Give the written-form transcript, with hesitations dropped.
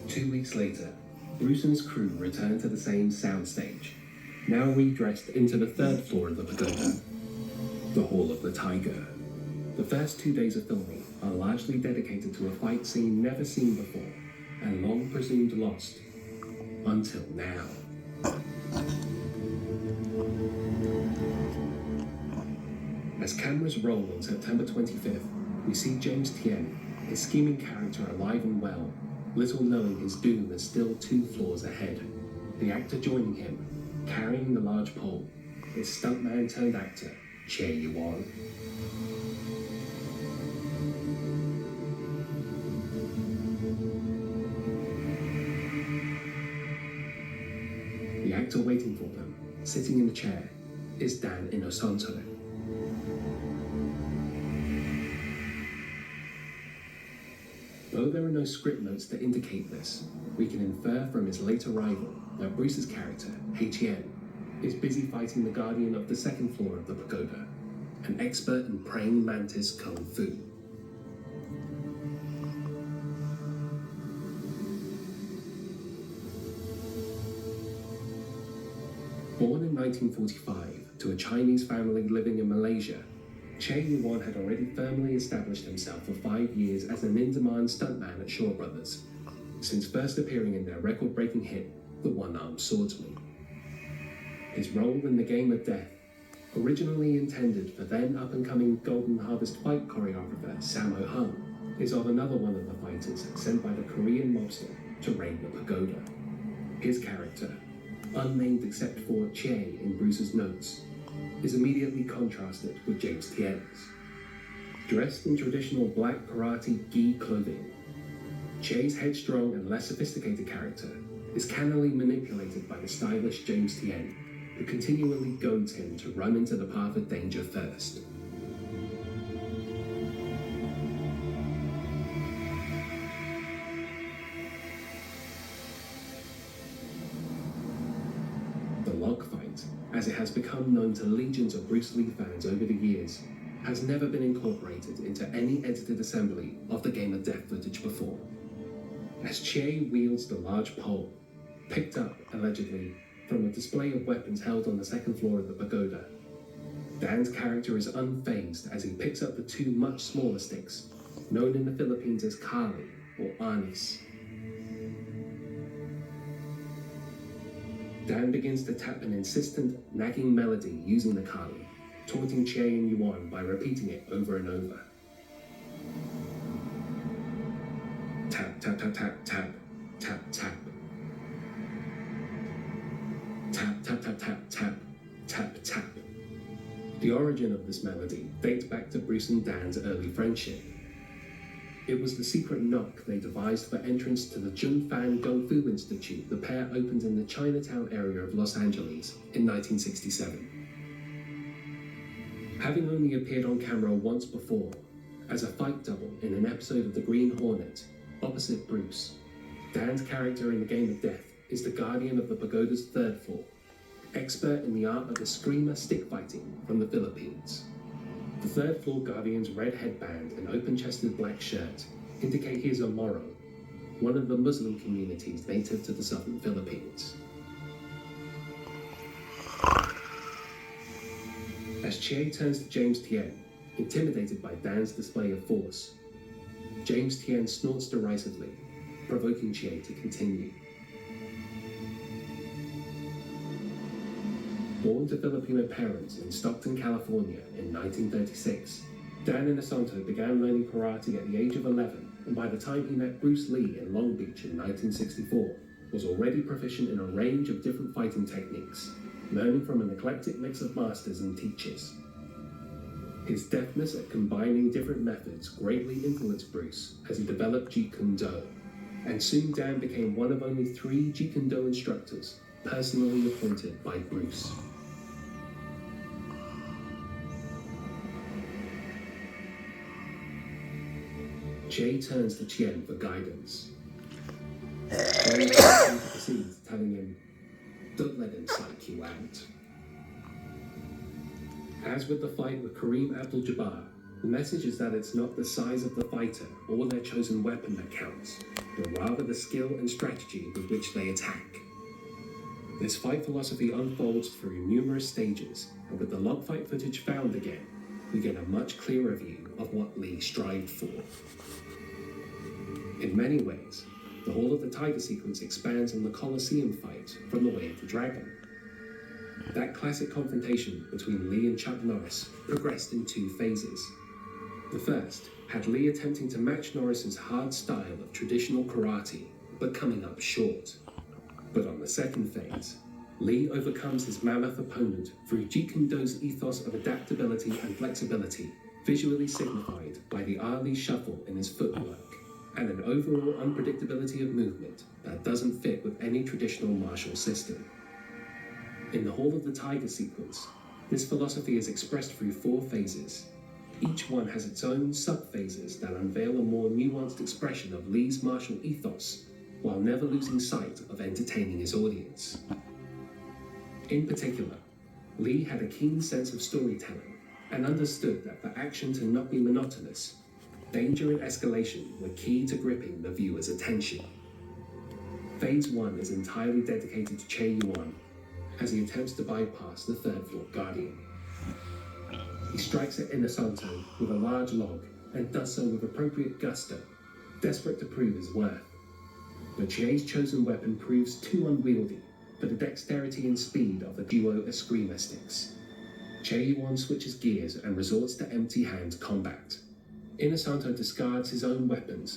2 weeks later, Bruce and his crew return to the same soundstage, now redressed into the third floor of the pagoda, the Hall of the Tiger. The first 2 days of filming are largely dedicated to a fight scene never seen before and long presumed lost, until now. As cameras roll on September 25th, we see James Tien, his scheming character, alive and well, little knowing his doom is still 2 floors ahead. The actor joining him, carrying the large pole, is stuntman turned actor Che Yuan. The actor waiting for them, sitting in the chair, is Dan Inosanto. Though there are no script notes to indicate this, we can infer from his late arrival that Bruce's character, H.N., is busy fighting the guardian of the second floor of the pagoda, an expert in praying mantis kung fu. Born in 1945 to a Chinese family living in Malaysia, Che Yuan had already firmly established himself for 5 years as an in-demand stuntman at Shaw Brothers, since first appearing in their record-breaking hit, The One-Armed Swordsman. His role in The Game of Death, originally intended for then up-and-coming Golden Harvest fight choreographer Sammo Hung, is of another one of the fighters sent by the Korean mobster to raid the pagoda. His character, unnamed except for Che in Bruce's notes, is immediately contrasted with James Tien's. Dressed in traditional black karate gi clothing, Che's headstrong and less sophisticated character is cannily manipulated by the stylish James Tien, who continually goads him to run into the path of danger first. The log fight, as it has become known to legions of Bruce Lee fans over the years, has never been incorporated into any edited assembly of the Game of Death footage before. As Che wields the large pole, picked up, allegedly, from a display of weapons held on the second floor of the pagoda, Dan's character is unfazed as he picks up the 2 much smaller sticks, known in the Philippines as kali or anis. Dan begins to tap an insistent, nagging melody using the kali, taunting Che and Yuan by repeating it over and over. Tap, tap, tap, tap, tap, tap, tap. Tap, tap, tap, tap, tap, tap, tap. The origin of this melody dates back to Bruce and Dan's early friendship. It was the secret knock they devised for entrance to the Junfan Kung Fu Institute the pair opened in the Chinatown area of Los Angeles in 1967. Having only appeared on camera once before, as a fight double in an episode of The Green Hornet, opposite Bruce, Dan's character in The Game of Death is the guardian of the pagoda's 3rd floor, expert in the art of the screamer stick fighting from the Philippines. The 3rd floor guardian's red headband and open-chested black shirt indicate he is a Moro, one of the Muslim communities native to the southern Philippines. As Che turns to James Tien, intimidated by Dan's display of force, James Tien snorts derisively, provoking Che to continue. Born to Filipino parents in Stockton, California in 1936, Dan Inosanto began learning karate at the age of 11, and by the time he met Bruce Lee in Long Beach in 1964, was already proficient in a range of different fighting techniques, learning from an eclectic mix of masters and teachers. His deftness at combining different methods greatly influenced Bruce as he developed Jeet Kune Do, and soon Dan became one of only 3 Jeet Kune Do instructors personally appointed by Bruce. Che turns to Tien for guidance. Very proceeds, telling him, "Don't let him psych you out." As with the fight with Kareem Abdul-Jabbar, The message is that it's not the size of the fighter or their chosen weapon that counts, but rather the skill and strategy with which they attack. This fight philosophy unfolds through numerous stages, and with the log fight footage found again, we get a much clearer view of what Lee strived for. In many ways, the Hall of the Tiger sequence expands on the Colosseum fight from The Way of the Dragon. That classic confrontation between Lee and Chuck Norris progressed in two phases. The first had Lee attempting to match Norris's hard style of traditional karate, but coming up short. But on the second phase, Lee overcomes his mammoth opponent through Jeet Kune Do's ethos of adaptability and flexibility, visually signified by the Ali shuffle in his footwork, and an overall unpredictability of movement that doesn't fit with any traditional martial system. In the Hall of the Tiger sequence, this philosophy is expressed through 4 phases. Each one has its own sub-phases that unveil a more nuanced expression of Lee's martial ethos, while never losing sight of entertaining his audience. In particular, Lee had a keen sense of storytelling and understood that for action to not be monotonous, danger and escalation were key to gripping the viewer's attention. Phase 1 is entirely dedicated to Che Yuan, as he attempts to bypass the third floor guardian. He strikes at Inosanto with a large log and does so with appropriate gusto, desperate to prove his worth. But Che's chosen weapon proves too unwieldy for the dexterity and speed of the duo Eskrima sticks. Che Yuan switches gears and resorts to empty-hand combat. Inosanto discards his own weapons